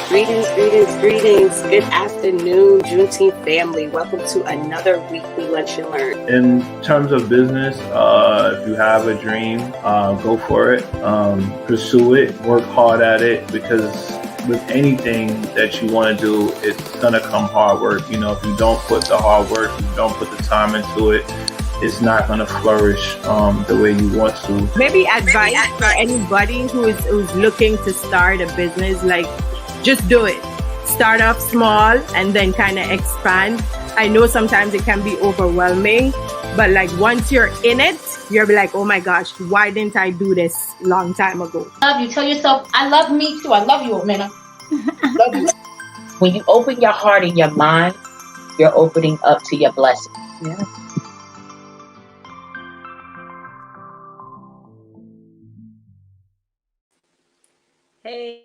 Greetings. Good afternoon, Juneteenth family. Welcome to another weekly Lunch and Learn. In terms of business, if you have a dream, go for it, pursue it, work hard at it, because with anything that you want to do, it's going to come hard work. You know, if you don't put the hard work, if you don't put the time into it, it's not going to flourish the way you want to. Maybe advice for anybody who's looking to start a business, like just do it. Start off small and then kind of expand. I know sometimes it can be overwhelming, but like once you're in it, you'll be like, oh my gosh, why didn't I do this long time ago? Love you. Tell yourself, I love me too. I love you, Omena. Love you. When you open your heart and your mind, you're opening up to your blessing. Yeah. Hey,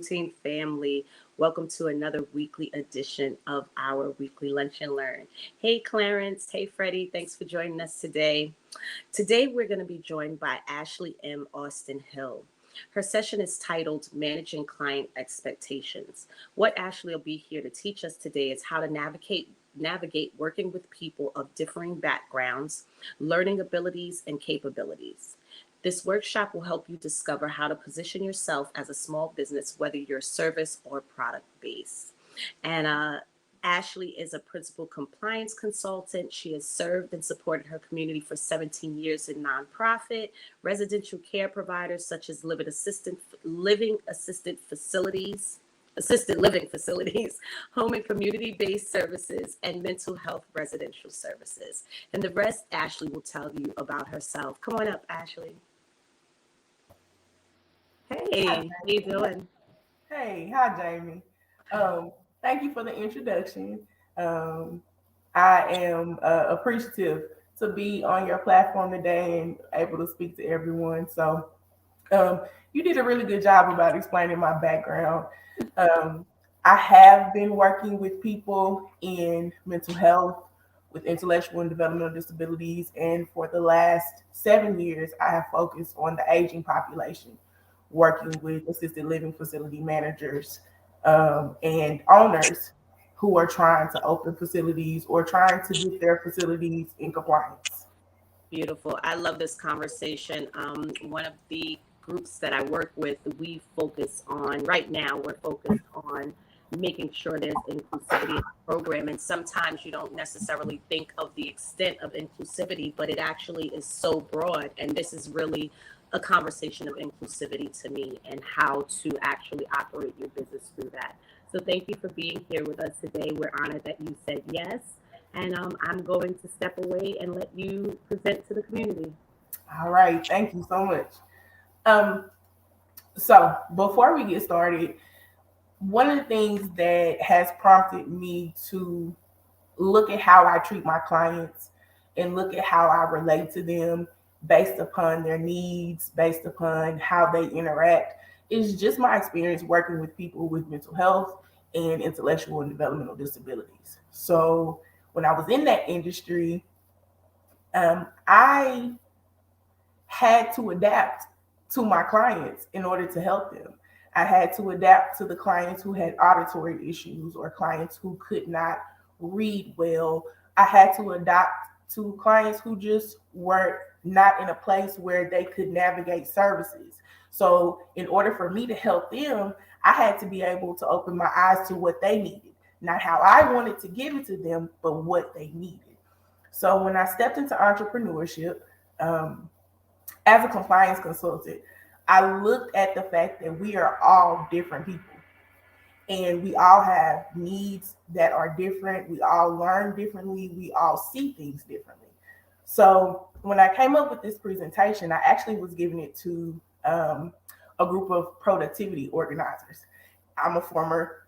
Juneteenth family. Welcome to another weekly edition of our weekly Lunch and Learn. Hey, Clarence. Hey, Freddie. Thanks for joining us today. Today, we're going to be joined by Ashley M. Austin Hill. Her session is titled Managing Client Expectations. What Ashley will be here to teach us today is how to navigate working with people of differing backgrounds, learning abilities, and capabilities. This workshop will help you discover how to position yourself as a small business, whether you're service or product based. And Ashley is a principal compliance consultant. She has served and supported her community for 17 years in nonprofit, residential care providers such as assisted living facilities, home and community-based services, and mental health residential services. And the rest, Ashley will tell you about herself. Come on up, Ashley. Hey, how you doing? Hey, hi, Jamie. Thank you for the introduction. I am appreciative to be on your platform today and able to speak to everyone. So you did a really good job about explaining my background. I have been working with people in mental health, with intellectual and developmental disabilities, and for the last 7 years, I have focused on the aging population, working with assisted living facility managers and owners who are trying to open facilities or trying to get their facilities in compliance. Beautiful. I love this conversation. One of the groups that I work with, we're focused on making sure there's inclusivity in the program. And sometimes you don't necessarily think of the extent of inclusivity, but it actually is so broad. And this is really a conversation of inclusivity to me and how to actually operate your business through that. So thank you for being here with us today. We're honored that you said yes. And I'm going to step away and let you present to the community. All right. Thank you so much. So before we get started, one of the things that has prompted me to look at how I treat my clients and look at how I relate to them based upon their needs, based upon how they interact, is just my experience working with people with mental health and intellectual and developmental disabilities. So when I was in that industry, I had to adapt to my clients in order to help them. I had to adapt to the clients who had auditory issues or clients who could not read well. I had to adapt to clients who just were not in a place where they could navigate services. So in order for me to help them, I had to be able to open my eyes to what they needed, not how I wanted to give it to them, but what they needed. So when I stepped into entrepreneurship, as a compliance consultant, I looked at the fact that we are all different people and we all have needs that are different. We all learn differently. We all see things differently. So when I came up with this presentation, I actually was giving it to a group of productivity organizers. I'm a former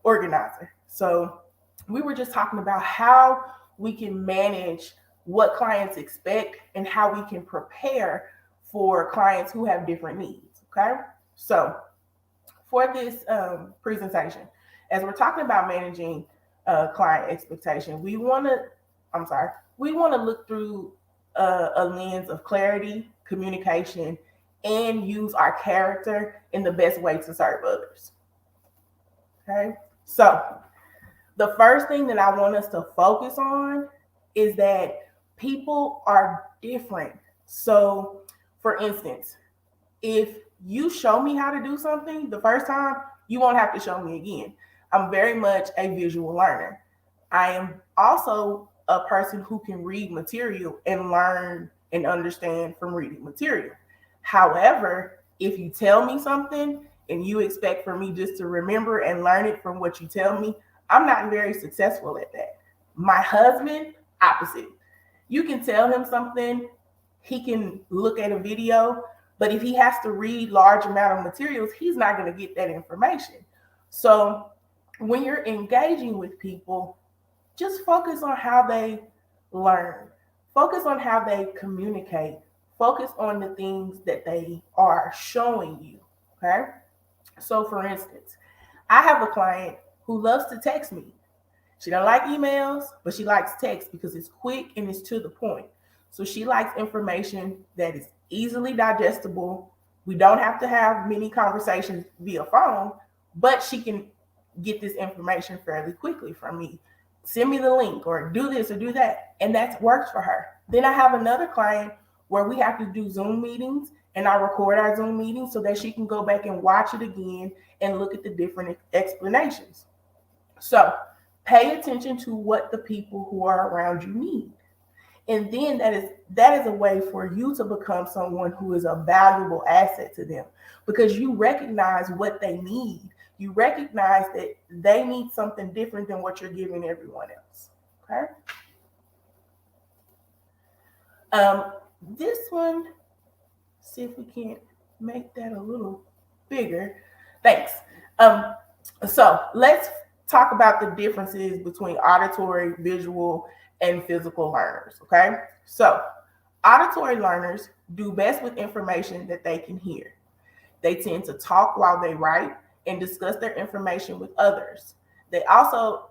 organizer. So we were just talking about how we can manage what clients expect and how we can prepare for clients who have different needs. Okay. So for this presentation, as we're talking about managing client expectation, we want to look through a lens of clarity, communication, and use our character in the best way to serve others. Okay. So the first thing that I want us to focus on is that people are different. So, for instance, if you show me how to do something the first time, you won't have to show me again. I'm very much a visual learner. I am also a person who can read material and learn and understand from reading material. However, if you tell me something and you expect for me just to remember and learn it from what you tell me, I'm not very successful at that. My husband, opposite. You can tell him something, he can look at a video, but if he has to read large amount of materials, he's not going to get that information. So when you're engaging with people, just focus on how they learn. Focus on how they communicate. Focus on the things that they are showing you. Okay. So for instance, I have a client who loves to text me. She don't like emails, but she likes text because it's quick and it's to the point. So she likes information that is easily digestible. We don't have to have many conversations via phone, but she can get this information fairly quickly from me. Send me the link or do this or do that. And that works for her. Then I have another client where we have to do Zoom meetings and I record our Zoom meetings so that she can go back and watch it again and look at the different explanations. So pay attention to what the people who are around you need. And then that is a way for you to become someone who is a valuable asset to them because you recognize what they need. You recognize that they need something different than what you're giving everyone else. Okay. This one, see if we can't make that a little bigger. Thanks. So let's talk about the differences between auditory, visual, and physical learners. Okay. So auditory learners do best with information that they can hear. They tend to talk while they write and discuss their information with others. They also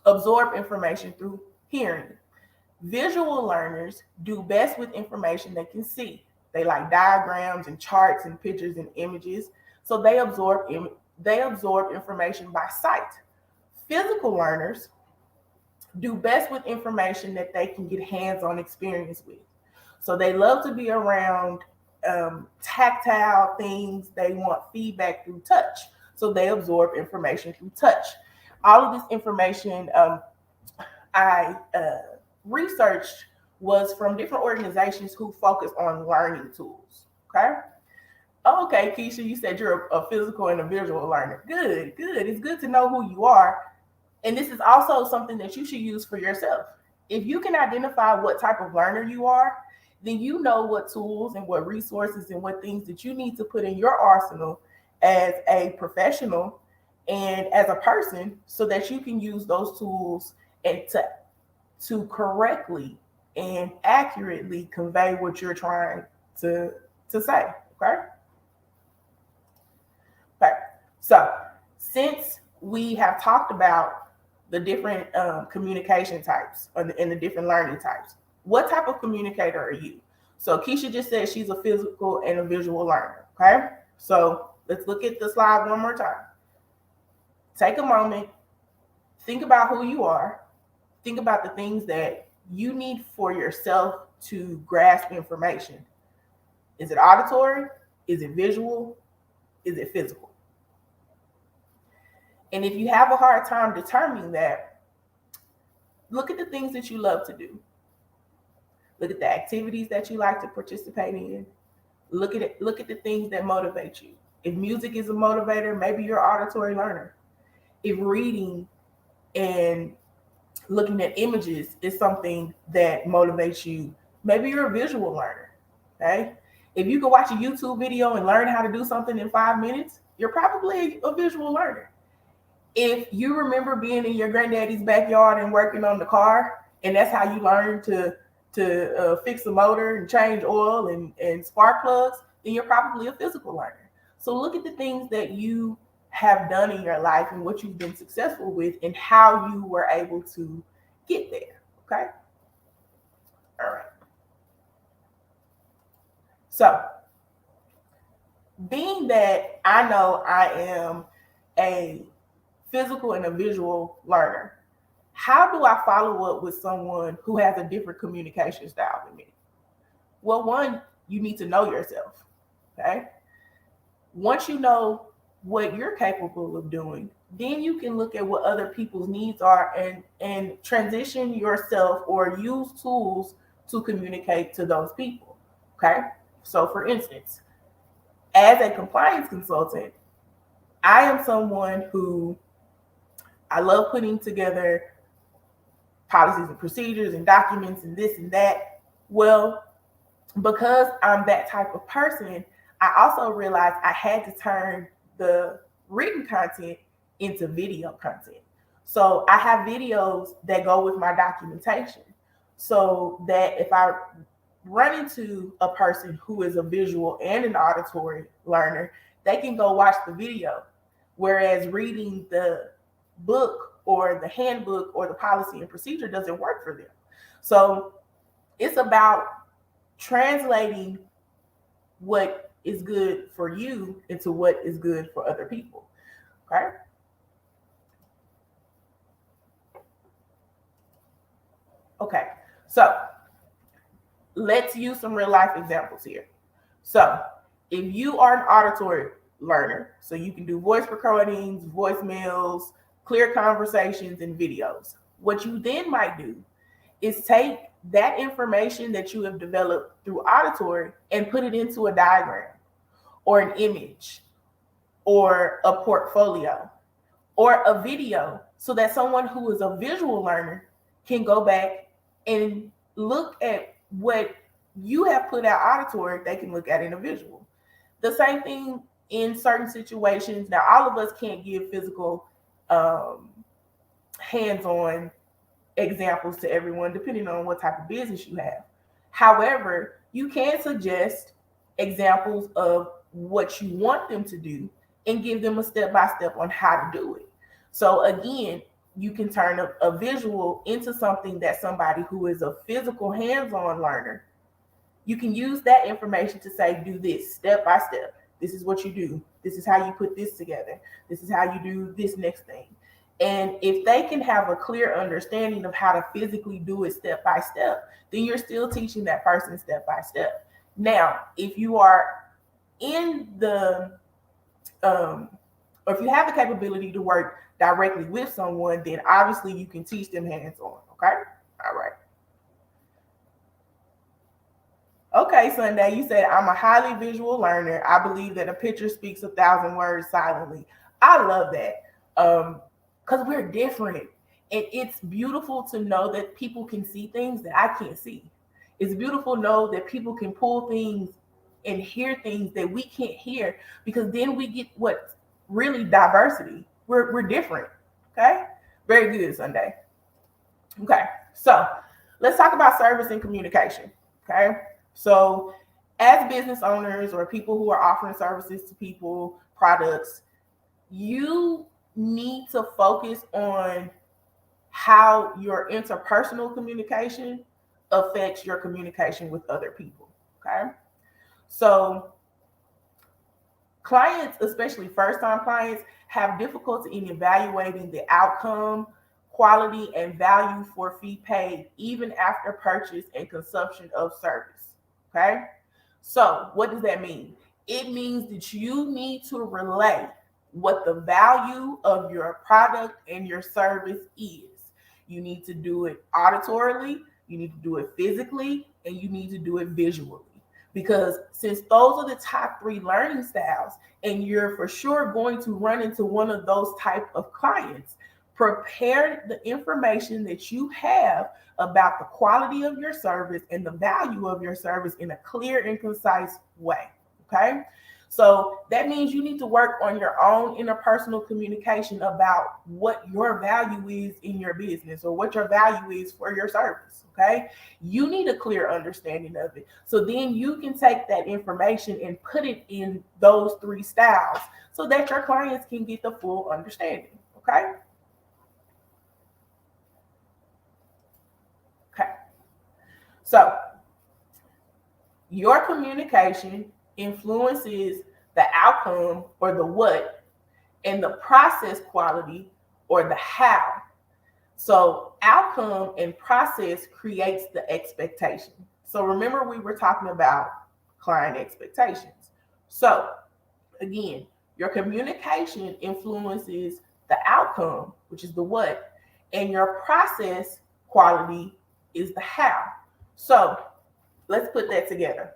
absorb information through hearing. Visual learners do best with information they can see. They like diagrams and charts and pictures and images. So they absorb information by sight. Physical learners do best with information that they can get hands-on experience with. So they love to be around tactile things. They want feedback through touch. So they absorb information through touch. All of this information I researched was from different organizations who focus on learning tools. Okay. Okay, Keisha, you said you're a physical and a visual learner. Good, good. It's good to know who you are. And this is also something that you should use for yourself. If you can identify what type of learner you are, then you know what tools and what resources and what things that you need to put in your arsenal as a professional and as a person so that you can use those tools and to correctly and accurately convey what you're trying to say. Okay? Okay. So since we have talked about the different communication types and the different learning types, what type of communicator are you? So Keisha just said she's a physical and a visual learner. Okay. So let's look at the slide one more time. Take a moment, think about who you are, think about the things that you need for yourself to grasp information. Is it auditory? Is it visual? Is it physical? And if you have a hard time determining that, look at the things that you love to do. Look at the activities that you like to participate in. Look at it. Look at the things that motivate you. If music is a motivator, maybe you're an auditory learner. If reading and looking at images is something that motivates you, maybe you're a visual learner. Okay. If you can watch a YouTube video and learn how to do something in 5 minutes, you're probably a visual learner. If you remember being in your granddaddy's backyard and working on the car, and that's how you learn to fix the motor and change oil and spark plugs, then you're probably a physical learner. So look at the things that you have done in your life and what you've been successful with and how you were able to get there. Okay. All right. So being that I know I am a physical and a visual learner, how do I follow up with someone who has a different communication style than me? Well, one, you need to know yourself. Okay. Once you know what you're capable of doing, then you can look at what other people's needs are and transition yourself or use tools to communicate to those people. Okay. So for instance, as a compliance consultant, I am someone who I love putting together policies and procedures and documents and this and that. Well, because I'm that type of person, I also realized I had to turn the written content into video content. So I have videos that go with my documentation so that if I run into a person who is a visual and an auditory learner, they can go watch the video. Whereas reading the book or the handbook or the policy and procedure doesn't work for them. So it's about translating what is good for you into what is good for other people. Okay. Okay. So let's use some real life examples here. So if you are an auditory learner, so you can do voice recordings, voicemails, clear conversations, and videos, what you then might do is take that information that you have developed through auditory and put it into a diagram or an image or a portfolio or a video so that someone who is a visual learner can go back and look at what you have put out auditory, they can look at in a visual. The same thing in certain situations. Now, all of us can't give physical hands-on examples to everyone, depending on what type of business you have. However, you can suggest examples of what you want them to do and give them a step-by-step on how to do it. So again, you can turn a visual into something that somebody who is a physical hands-on learner, you can use that information to say, do this step by step. This is what you do. This is how you put this together. This is how you do this next thing. And if they can have a clear understanding of how to physically do it step by step, then you're still teaching that person step by step. Now, if you are in the, or if you have the capability to work directly with someone, then obviously you can teach them hands-on, okay? All right. Okay, Sunday, you said, I'm a highly visual learner. I believe that a picture speaks 1,000 words silently. I love that. Because we're different. And it's beautiful to know that people can see things that I can't see. It's beautiful to know that people can pull things and hear things that we can't hear, because then we get what really diversity. We're different. Okay? Very good, Sunday. Okay, so let's talk about service and communication. Okay? So as business owners or people who are offering services to people, products, you need to focus on how your interpersonal communication affects your communication with other people. Okay. So clients, especially first-time clients, have difficulty in evaluating the outcome, quality, and value for fee paid, even after purchase and consumption of service. Okay. So what does that mean? It means that you need to relay what the value of your product and your service is. You need to do it auditorily, you need to do it physically, and you need to do it visually. Because since those are the top 3 learning styles, and you're for sure going to run into one of those type of clients, prepare the information that you have about the quality of your service and the value of your service in a clear and concise way. Okay. So that means you need to work on your own interpersonal communication about what your value is in your business or what your value is for your service. Okay. You need a clear understanding of it. So then you can take that information and put it in those 3 styles so that your clients can get the full understanding. Okay. Okay. So your communication influences the outcome or the what and the process quality, or the how. So outcome and process creates the expectation. So remember, we were talking about client expectations. So again, your communication influences the outcome, which is the what, and your process quality is the how. So let's put that together.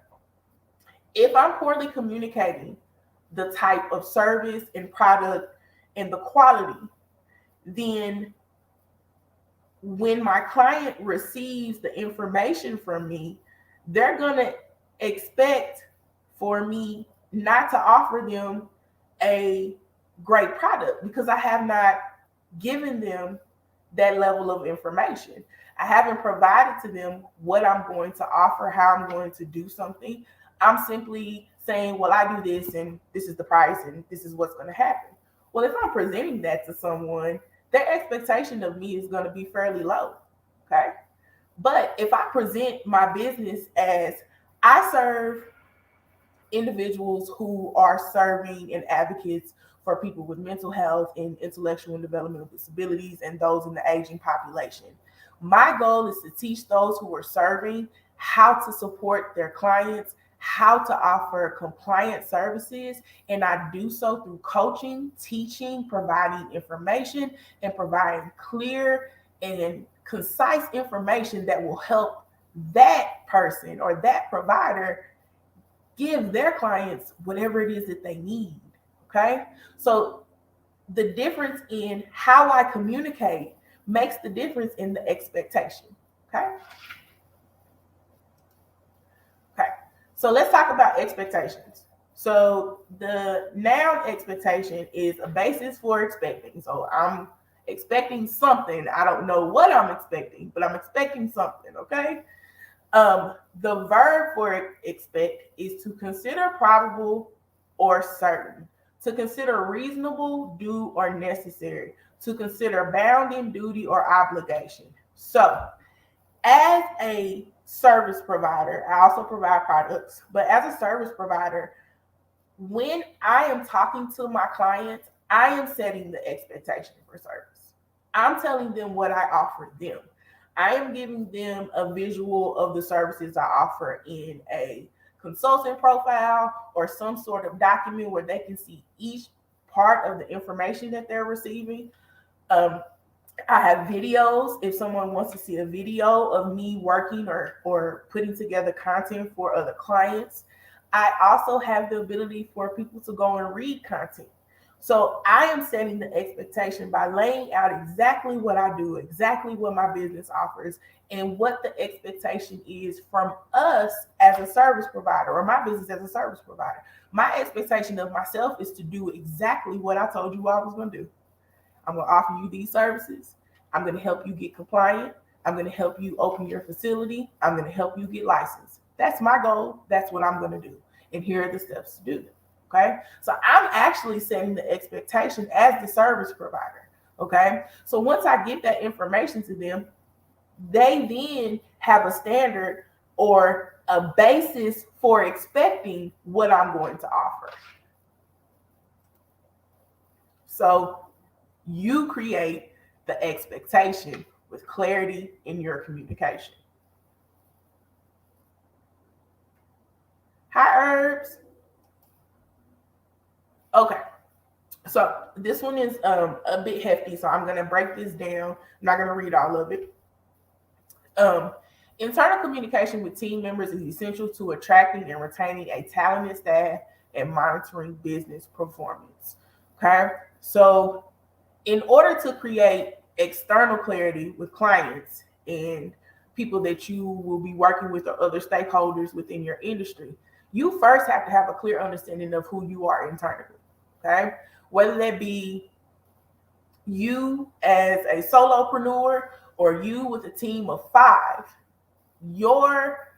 If I'm poorly communicating the type of service and product and the quality, then when my client receives the information from me, they're going to expect for me not to offer them a great product because I have not given them that level of information. I haven't provided to them what I'm going to offer, how I'm going to do something. I'm simply saying, well, I do this and this is the price and this is what's going to happen. Well, if I'm presenting that to someone, their expectation of me is going to be fairly low. Okay. But if I present my business as I serve individuals who are serving and advocates for people with mental health and intellectual and developmental disabilities and those in the aging population. My goal is to teach those who are serving how to support their clients, how to offer compliant services, and I do so through coaching, teaching, providing information, and providing clear and concise information that will help that person or that provider give their clients whatever it is that they need. Okay. So the difference in how I communicate makes the difference in the expectation. Okay. Okay. So let's talk about expectations. So the noun expectation is a basis for expecting. So I'm expecting something. I don't know what I'm expecting, but I'm expecting something. Okay. The verb for expect is to consider probable or certain, to consider reasonable, due, or necessary, to consider bound in duty or obligation. So, as a service provider, I also provide products, but as a service provider, when I am talking to my clients, I am setting the expectation for service. I'm telling them what I offer them. I am giving them a visual of the services I offer in a consultant profile or some sort of document where they can see each part of the information that they're receiving. I have videos. If someone wants to see a video of me working or putting together content for other clients, I also have the ability for people to go and read content. So I am setting the expectation by laying out exactly what I do, exactly what my business offers, and what the expectation is from us as a service provider or my business as a service provider. My expectation of myself is to do exactly what I told you I was going to do. I'm going to offer you these services. I'm going to help you get compliant. I'm going to help you open your facility. I'm going to help you get licensed. That's my goal. That's what I'm going to do. And here are the steps to do it. Okay. So I'm actually setting the expectation as the service provider. Okay. So once I get that information to them, they then have a standard or a basis for expecting what I'm going to offer. So you create the expectation with clarity in your communication. Hi, Herbs. Okay, so this one is a bit hefty, so I'm going to break this down. I'm not going to read all of it. Internal communication with team members is essential to attracting and retaining a talented staff and monitoring business performance. Okay, so in order to create external clarity with clients and people that you will be working with or other stakeholders within your industry, you first have to have a clear understanding of who you are internally. Okay, whether that be you as a solopreneur or you with a team of 5, your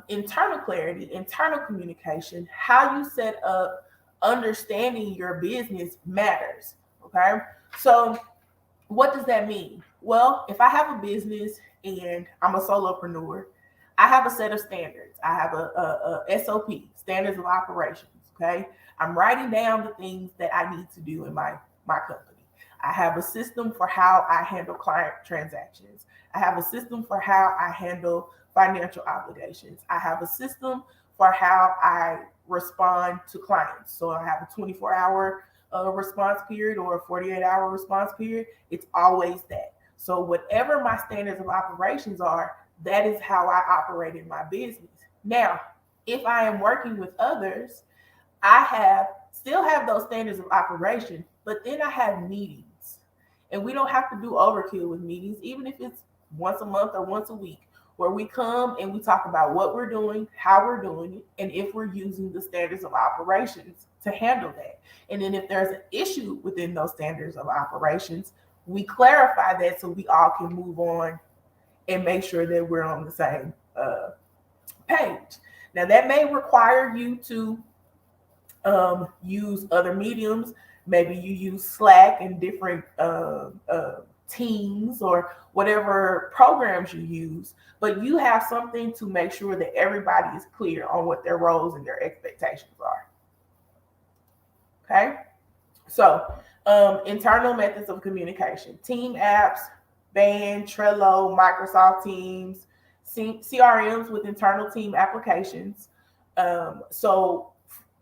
internal clarity, internal communication, how you set up understanding your business matters. Okay, so what does that mean? Well, if I have a business and I'm a solopreneur, I have a set of standards. I have a SOP, standards of operations. Okay, I'm writing down the things that I need to do in my company. I have a system for how I handle client transactions. I have a system for how I handle financial obligations. I have a system for how I respond to clients. So I have a 24-hour response period or a 48-hour response period. It's always that. So whatever my standards of operations are, that is how I operate in my business. Now, if I am working with others, I still have those standards of operation, but then I have meetings. And we don't have to do overkill with meetings, even if it's once a month or once a week, where we come and we talk about what we're doing, how we're doing it, and if we're using the standards of operations to handle that. And then if there's an issue within those standards of operations, we clarify that so we all can move on and make sure that we're on the same page. Now, that may require you to use other mediums. Maybe you use Slack and different Teams or whatever programs you use, but you have something to make sure that everybody is clear on what their roles and their expectations are. Okay? So, internal methods of communication: team apps, Band, Trello, Microsoft Teams, CRMs with internal team applications. So,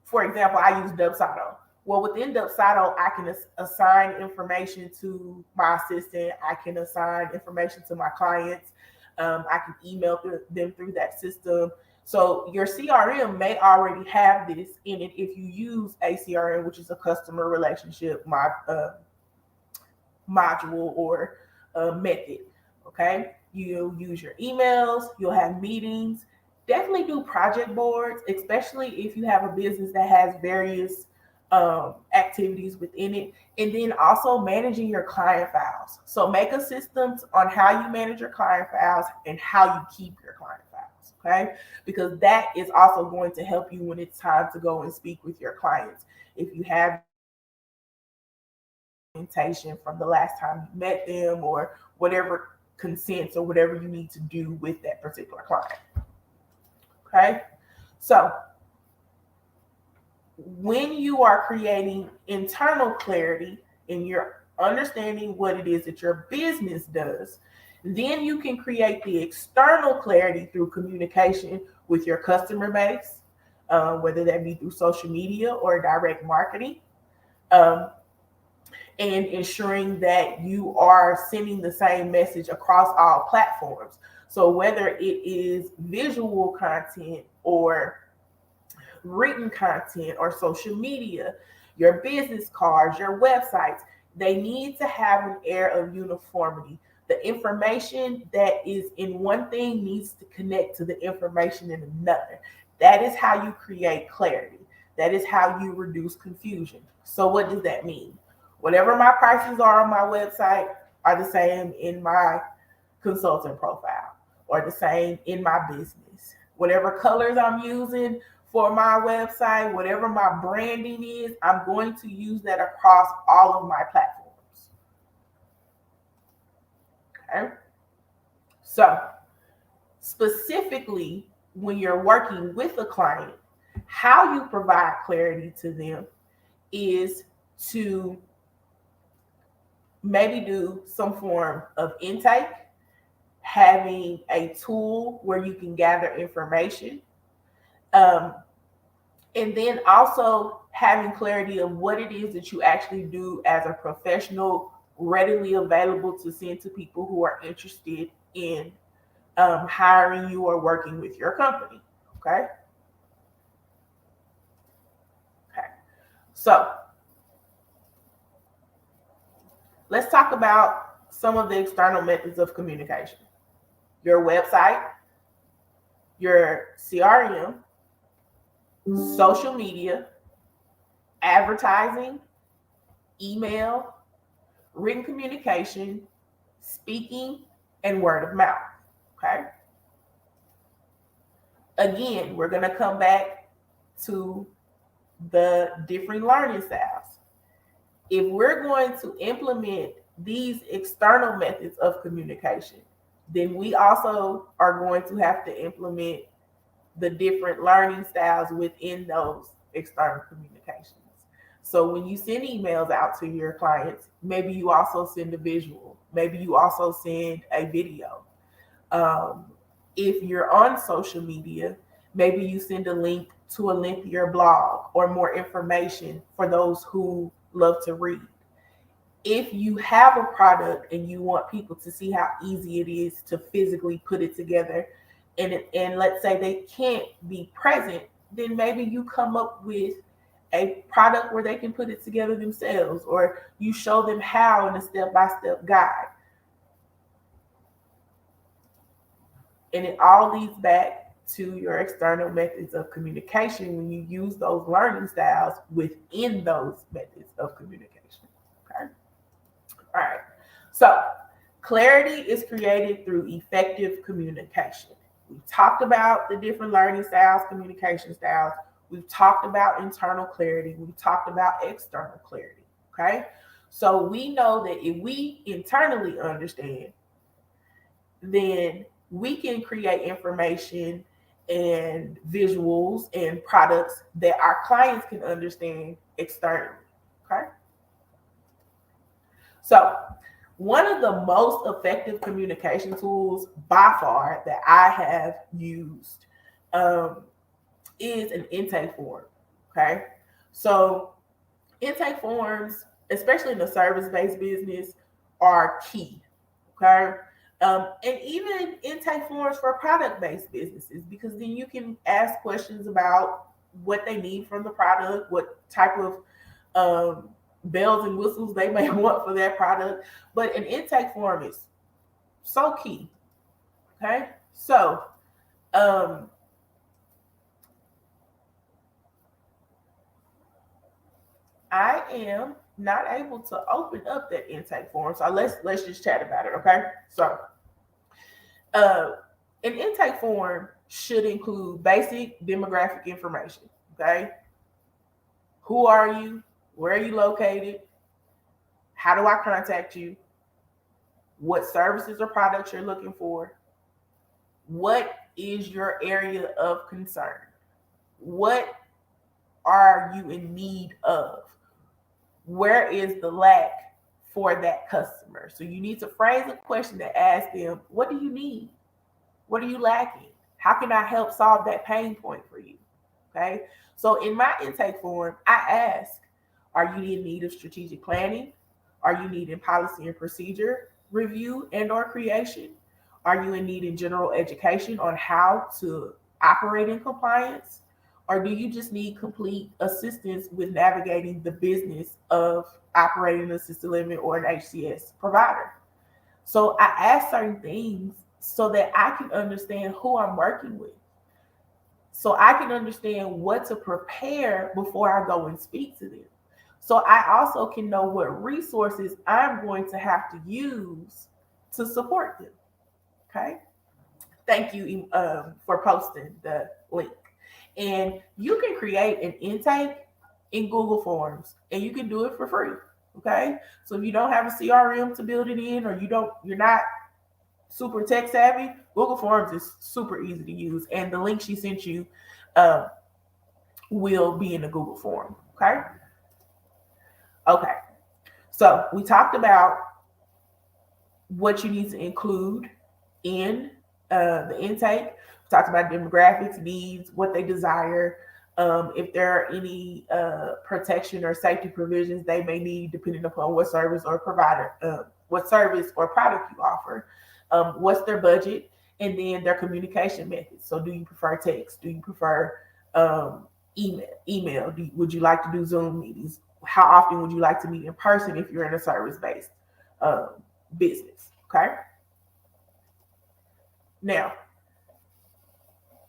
for example, I use Dubsado. Well, within Dubsado, I can assign information to my assistant. I can assign information to my clients. I can email them through that system. So your CRM may already have this in it if you use a CRM, which is a customer relationship module or method. Okay, you'll use your emails, you'll have meetings. Definitely do project boards, especially if you have a business that has various activities within it. And then also managing your client files. So make a system on how you manage your client files and how you keep your client files. Okay, because that is also going to help you when it's time to go and speak with your clients. If you have documentation from the last time you met them or whatever consents or whatever you need to do with that particular client. Okay, so when you are creating internal clarity and you're understanding what it is that your business does, then you can create the external clarity through communication with your customer base, whether that be through social media or direct marketing, and ensuring that you are sending the same message across all platforms. So whether it is visual content or written content or social media, your business cards, your websites, they need to have an air of uniformity. The information that is in one thing needs to connect to the information in another. That is how you create clarity. That is how you reduce confusion. So what does that mean? Whatever my prices are on my website are the same in my consultant profile or the same in my business. Whatever colors I'm using for my website, whatever my branding is, I'm going to use that across all of my platforms. Okay. So specifically, when you're working with a client, how you provide clarity to them is to maybe do some form of intake, having a tool where you can gather information, and then also having clarity of what it is that you actually do as a professional, readily available to send to people who are interested in hiring you or working with your company. Okay. Okay. So let's talk about some of the external methods of communication: your website, your CRM, social media, advertising, email, written communication, speaking, and word of mouth. Okay. Again, we're going to come back to the different learning styles. If we're going to implement these external methods of communication, then we also are going to have to implement the different learning styles within those external communications. So when you send emails out to your clients, maybe you also send a visual, maybe you also send a video. Um, if you're on social media, maybe you send a link to a lengthier blog or more information for those who love to read. If you have a product and you want people to see how easy it is to physically put it together, and let's say they can't be present, then maybe you come up with a product where they can put it together themselves, or you show them how in a step-by-step guide. And it all leads back to your external methods of communication when you use those learning styles within those methods of communication. Okay. All right. So clarity is created through effective communication. We've talked about the different learning styles, communication styles. We've talked about internal clarity. We've talked about external clarity. Okay. So we know that if we internally understand, then we can create information and visuals and products that our clients can understand externally. Okay. So one of the most effective communication tools by far that I have used is an intake form. Okay. So intake forms, especially in the service-based business, are key. Okay. And even intake forms for product-based businesses, because then you can ask questions about what they need from the product, what type of bells and whistles they may want for that product. But an intake form is so key. Okay. So I am not able to open up that intake form. So let's just chat about it. Okay. So an intake form should include basic demographic information. Okay. Who are you? Where are you located? How do I contact you? What services or products you're looking for? What is your area of concern? What are you in need of? Where is the lack for that customer? So you need to phrase a question that asks them, what do you need? What are you lacking? How can I help solve that pain point for you? Okay. So in my intake form, I ask, are you in need of strategic planning? Are you needing policy and procedure review and or creation? Are you in need of general education on how to operate in compliance? Or do you just need complete assistance with navigating the business of operating an assisted living or an HCS provider? So I ask certain things so that I can understand who I'm working with. So I can understand what to prepare before I go and speak to them. So I also can know what resources I'm going to have to use to support them. Okay. Thank you for posting the link. And you can create an intake in Google Forms, and you can do it for free. Okay. So if you don't have a CRM to build it in, or you're not super tech savvy, Google Forms is super easy to use. And the link she sent you will be in the Google form. Okay. Okay. So we talked about what you need to include in the intake. We talked about demographics, needs, what they desire, if there are any protection or safety provisions they may need, depending upon what service or provider, what service or product you offer, what's their budget, and then their communication methods. So, do you prefer text? Do you prefer email? Would you like to do Zoom meetings? How often would you like to meet in person if you're in a service-based business? Okay. Now,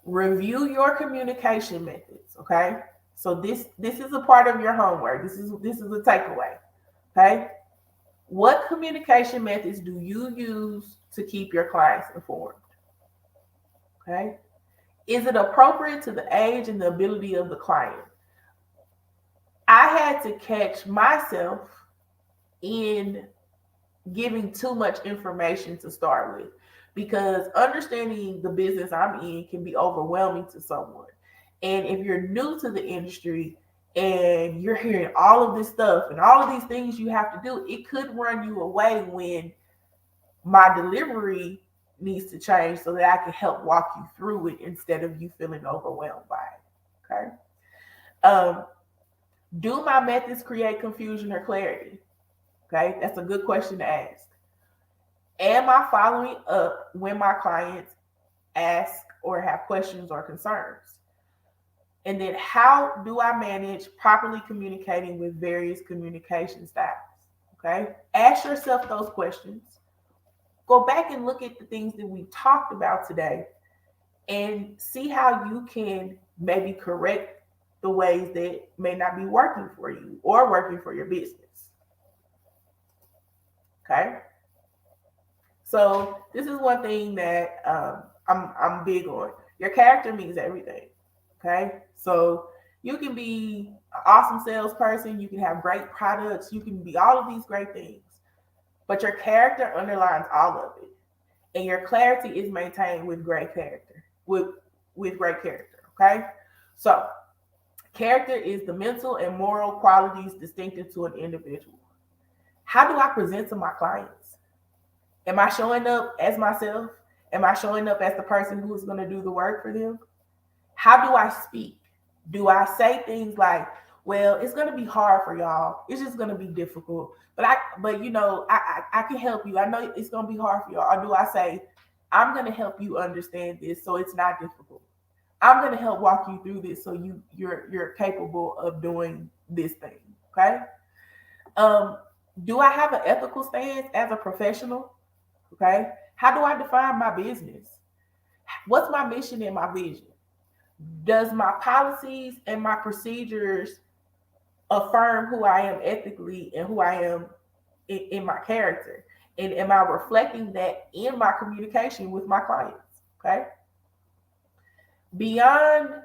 review your communication methods. Okay. So this is a part of your homework. This is a takeaway. Okay. What communication methods do you use to keep your clients informed? Okay. Is it appropriate to the age and the ability of the client? I had to catch myself in giving too much information to start with, because understanding the business I'm in can be overwhelming to someone. And if you're new to the industry and you're hearing all of this stuff and all of these things you have to do, it could run you away when my delivery needs to change so that I can help walk you through it instead of you feeling overwhelmed by it. Okay. Do my methods create confusion or clarity? Okay, that's a good question to ask. Am I following up when my clients ask or have questions or concerns? And then how do I manage properly communicating with various communication styles? Okay, ask yourself those questions. Go back and look at the things that we talked about today and see how you can maybe correct the ways that may not be working for you or working for your business. Okay. So this is one thing that I'm big on. Your character means everything. Okay. So you can be an awesome salesperson. You can have great products. You can be all of these great things, but your character underlines all of it, and your clarity is maintained with great character. With great character. Okay. So character is the mental and moral qualities distinctive to an individual. How do I present to my clients? Am I showing up as myself? Am I showing up as the person who is going to do the work for them? How do I speak? Do I say things like, well, it's going to be hard for y'all. It's just going to be difficult. But I can help you. I know it's going to be hard for y'all. Or do I say, I'm going to help you understand this so it's not difficult. I'm going to help walk you through this so you're capable of doing this thing. Okay. Do I have an ethical stance as a professional? Okay. How do I define my business? What's my mission and my vision? Does my policies and my procedures affirm who I am ethically and who I am in my character? And am I reflecting that in my communication with my clients? Okay. Beyond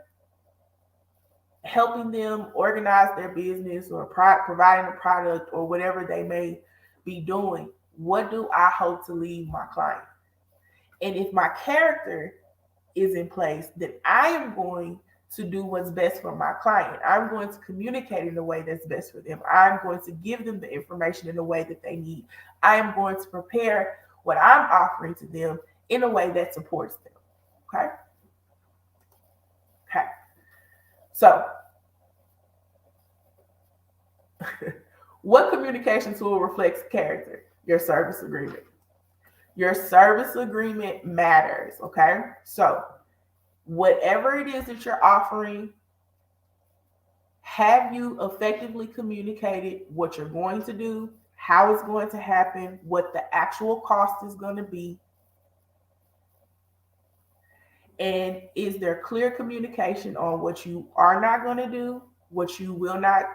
helping them organize their business or providing a product or whatever they may be doing, what do I hope to leave my client? And if my character is in place, then I am going to do what's best for my client. I'm going to communicate in a way that's best for them. I'm going to give them the information in a way that they need. I am going to prepare what I'm offering to them in a way that supports them. Okay? Okay. So, what communication tool reflects character? Your service agreement. Your service agreement matters, okay? So, whatever it is that you're offering, have you effectively communicated what you're going to do, how it's going to happen, what the actual cost is going to be? And is there clear communication on what you are not going to do, what you will not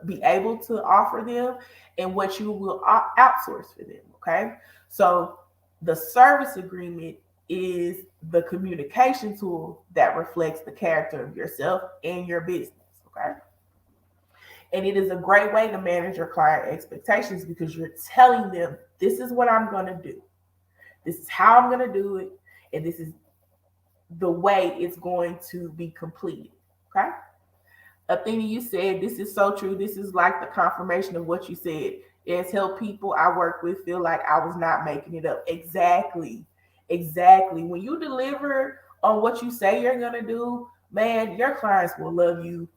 be able to offer them, and what you will outsource for them? Okay. So the service agreement is the communication tool that reflects the character of yourself and your business. Okay. And it is a great way to manage your client expectations because you're telling them, this is what I'm going to do. This is how I'm going to do it. And this is the way it's going to be completed. Okay. Athena, you said this is so true. This is like the confirmation of what you said. It has helped people I work with feel like I was not making it up. Exactly. Exactly. When you deliver on what you say you're going to do, man, your clients will love you.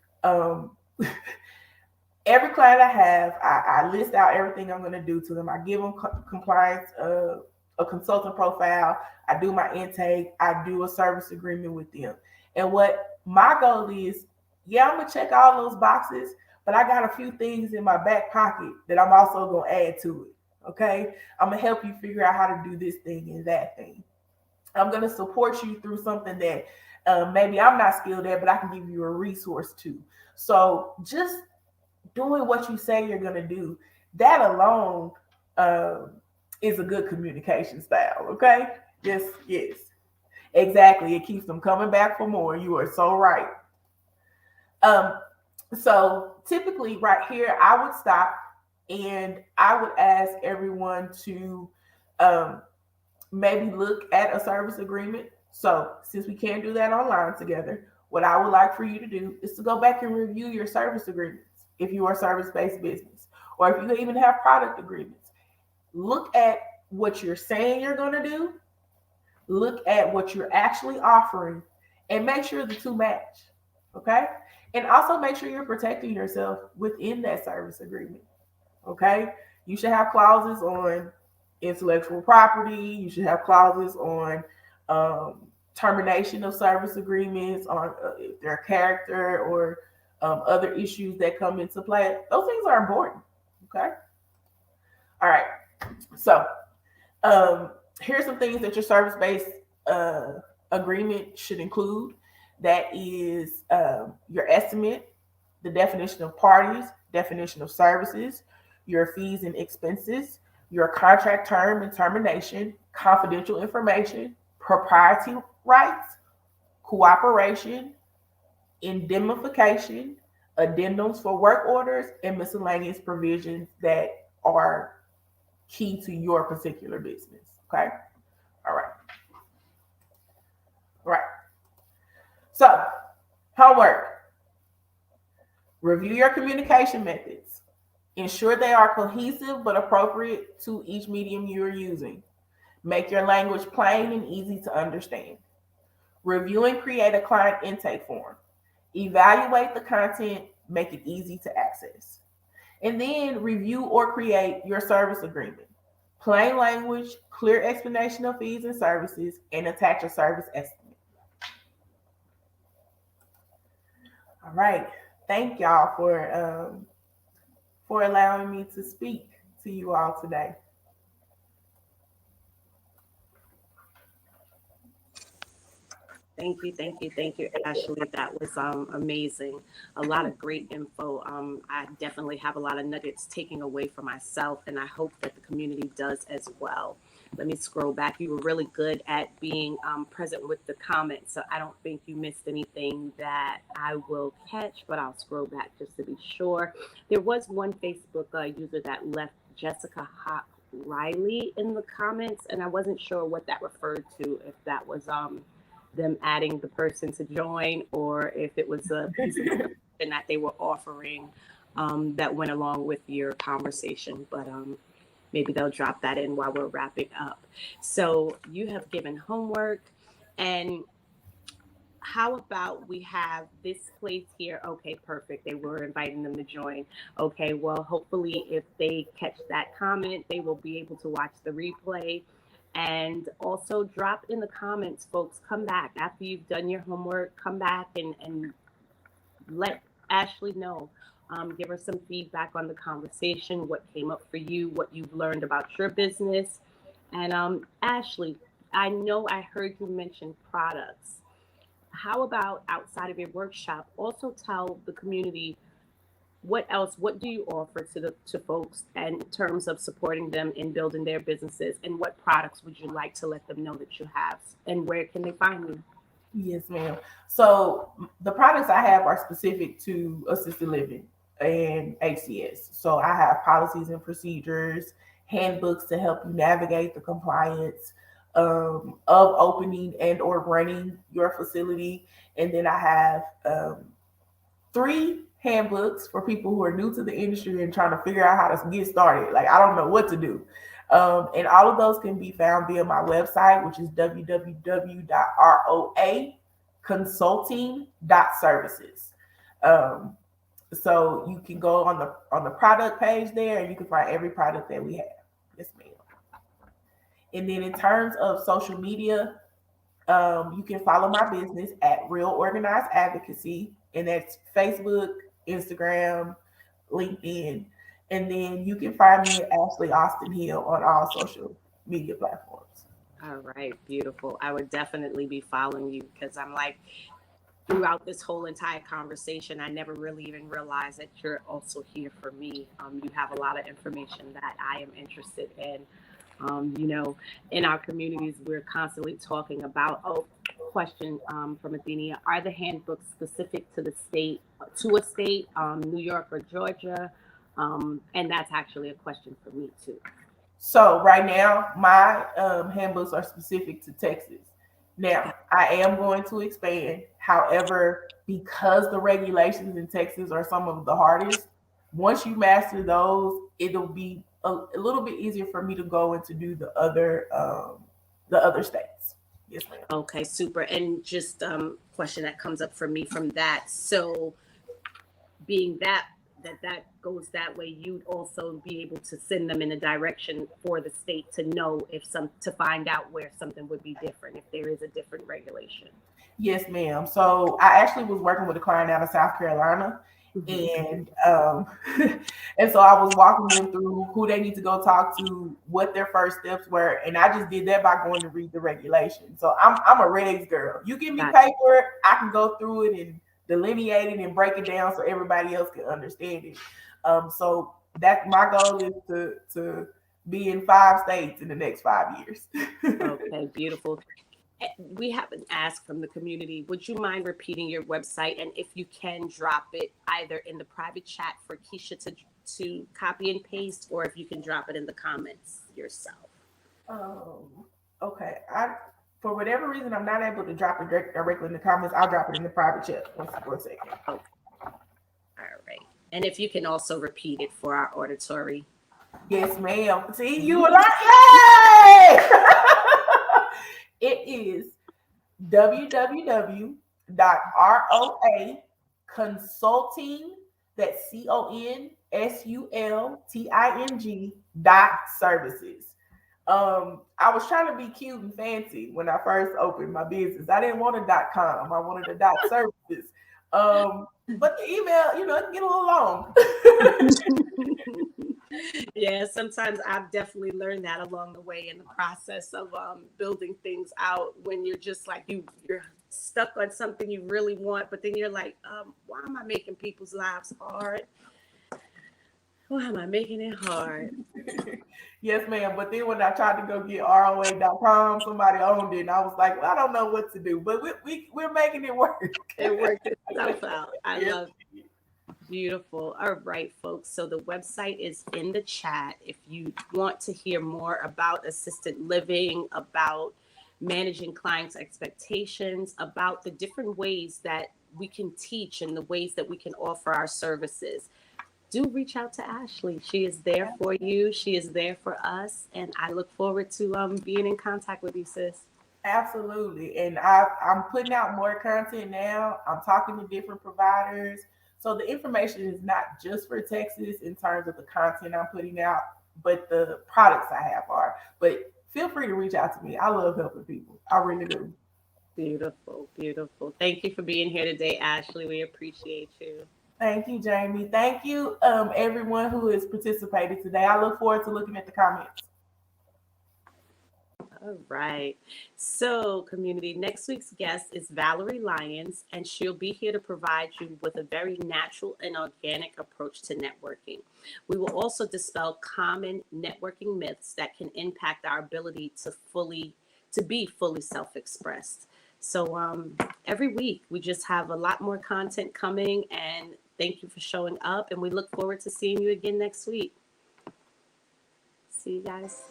Every client I have, I list out everything I'm going to do to them. I give them compliance, a consultant profile. I do my intake. I do a service agreement with them. And what my goal is, yeah, I'm going to check all those boxes, but I got a few things in my back pocket that I'm also going to add to it. Okay. I'm going to help you figure out how to do this thing and that thing. I'm going to support you through something that maybe I'm not skilled at, but I can give you a resource to. So just doing what you say you're going to do, that alone is a good communication style. Okay. Yes. Exactly. It keeps them coming back for more. You are so right. So typically right here, I would stop and I would ask everyone to maybe look at a service agreement So, since we can't do that online together, what I would like for you to do is to go back and review your service agreements if you are a service based business, or if you even have product agreements. Look at what you're saying you're going to do, look at what you're actually offering, and make sure the two match. Okay? And also make sure you're protecting yourself within that service agreement. Okay? You should have clauses on intellectual property. You should have clauses on termination of service agreements, on their character or other issues that come into play. Those things are important. Okay? All right. So, um, here's some things that your service based agreement should include. That is your estimate, the definition of parties, definition of services, your fees and expenses, your contract term and termination, confidential information, propriety rights, cooperation, indemnification, addendums for work orders, and miscellaneous provisions that are key to your particular business. Okay? All right. All right. So, homework. Review your communication methods. Ensure they are cohesive but appropriate to each medium you are using. Make your language plain and easy to understand. Review and create a client intake form. Evaluate the content, make it easy to access. And then review or create your service agreement. Plain language, clear explanation of fees and services, and attach a service estimate. All right. Thank y'all for allowing me to speak to you all today. Thank you, Ashley. That was amazing. A lot of great info. I definitely have a lot of nuggets taking away for myself, and I hope that the community does as well. Let me scroll back. You were really good at being present with the comments, so I don't think you missed anything that I will catch, but I'll scroll back just to be sure. There was one Facebook user that left Jessica Hawk Riley in the comments, and I wasn't sure what that referred to, if that was them adding the person to join, or if it was a piece of information that they were offering that went along with your conversation. But maybe they'll drop that in while we're wrapping up. So you have given homework, and how about we have this place here? Okay, perfect. They were inviting them to join. Okay, well, hopefully if they catch that comment, they will be able to watch the replay. And also drop in the comments, folks. Come back after you've done your homework. Come back and let Ashley know. Give her some feedback on the conversation, what came up for you, what you've learned about your business. And Ashley, I know I heard you mention products. How about outside of your workshop, also tell the community what do you offer to folks in terms of supporting them in building their businesses, and what products would you like to let them know that you have, and where can they find you? Yes, ma'am. So the products I have are specific to assisted living and HCS. So I have policies and procedures, handbooks to help you navigate the compliance of opening and or running your facility. And then I have 3 handbooks for people who are new to the industry and trying to figure out how to get started. Like, I don't know what to do. And all of those can be found via my website, which is www.roaconsulting.services. So you can go on the product page there, and you can find every product that we have. Yes, ma'am. And then in terms of social media, you can follow my business at Real Organized Advocacy, and that's Facebook, Instagram, LinkedIn. And then you can find me at Ashley Austin Hill on all social media platforms. All right, beautiful. I would definitely be following you, because I'm like, throughout this whole entire conversation, I never really even realized that you're also here for me. You have a lot of information that I am interested in. In our communities, we're constantly talking about, question from Athenia, are the handbooks specific to a state, New York or Georgia? And that's actually a question for me too. So right now, my handbooks are specific to Texas. Now, I am going to expand. However, because the regulations in Texas are some of the hardest, once you master those, it'll be a little bit easier for me to go and to do the other states. Yes, ma'am. Okay, super. And just question that comes up for me from that. So being that goes that way, you'd also be able to send them in a direction for the state to know if some to find out where something would be different if there is a different regulation. Yes, ma'am. So I actually was working with a client out of South Carolina, and and so I was walking them through who they need to go talk to, what their first steps were, and I just did that by going to read the regulation. So I'm a regs girl. You give me Gotcha. paper, I can go through it and delineate it and break it down so everybody else can understand it. So that my goal is to be in 5 states in the next 5 years. Okay, beautiful. We haven't asked from the community. Would you mind repeating your website? And if you can, drop it either in the private chat for Keisha to copy and paste, or if you can drop it in the comments yourself. Okay. For whatever reason, I'm not able to drop it directly in the comments. I'll drop it in the private chat. One second. Okay. All right. And if you can also repeat it for our auditory. Yes, ma'am. See, you were like, yay! It is www.roaconsulting, that's consulting.services. I was trying to be cute and fancy when I first opened my business. I didn't want a .com. I wanted a .services. But the email, it can get a little long. Yeah, sometimes I've definitely learned that along the way in the process of building things out, when you're just like you're stuck on something you really want, but then you're like, why am I making people's lives hard? Why am I making it hard? Yes, ma'am. But then when I tried to go get ROA.com, somebody owned it, and I was like, well, I don't know what to do, but we're making it work. It worked itself out. I love it. Beautiful. All right, folks. So the website is in the chat. If you want to hear more about assisted living, about managing clients' expectations, about the different ways that we can teach and the ways that we can offer our services, do reach out to Ashley. She is there for you. She is there for us. And I look forward to being in contact with you, sis. Absolutely. And I'm putting out more content now. I'm talking to different providers. So the information is not just for Texas in terms of the content I'm putting out, but the products I have are. But feel free to reach out to me. I love helping people. I really do. Beautiful, beautiful. Thank you for being here today, Ashley. We appreciate you. Thank you, Jamie. Thank you, everyone who has participated today. I look forward to looking at the comments. All right. So, community, next week's guest is Valerie Lyons, and she'll be here to provide you with a very natural and organic approach to networking. We will also dispel common networking myths that can impact our ability to be fully self-expressed. So, every week we just have a lot more content coming, and thank you for showing up, and we look forward to seeing you again next week. See you guys.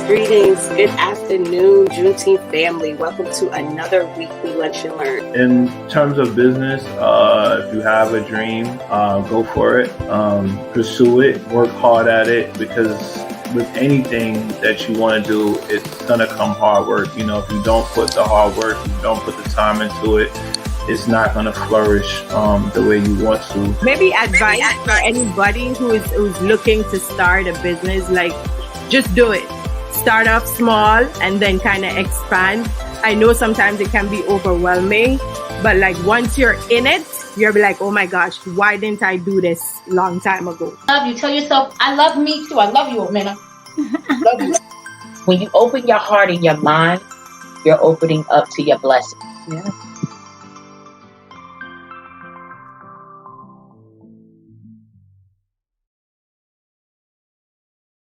Greetings. Good afternoon, Juneteenth family. Welcome to another weekly Lunch and Learn. In terms of business, if you have a dream, go for it, pursue it, work hard at it, because with anything that you want to do, it's going to come hard work. If you don't put the hard work, you don't put the time into it, it's not going to flourish the way you want to. Maybe advice for anybody who is looking to start a business, like just do it. Start off small and then kind of expand. I know sometimes it can be overwhelming, but like once you're in it, you'll be like, oh my gosh, why didn't I do this long time ago? Love you. Tell yourself, I love me too. I love you, Amina. Love you. When you open your heart and your mind, you're opening up to your blessing. Yeah.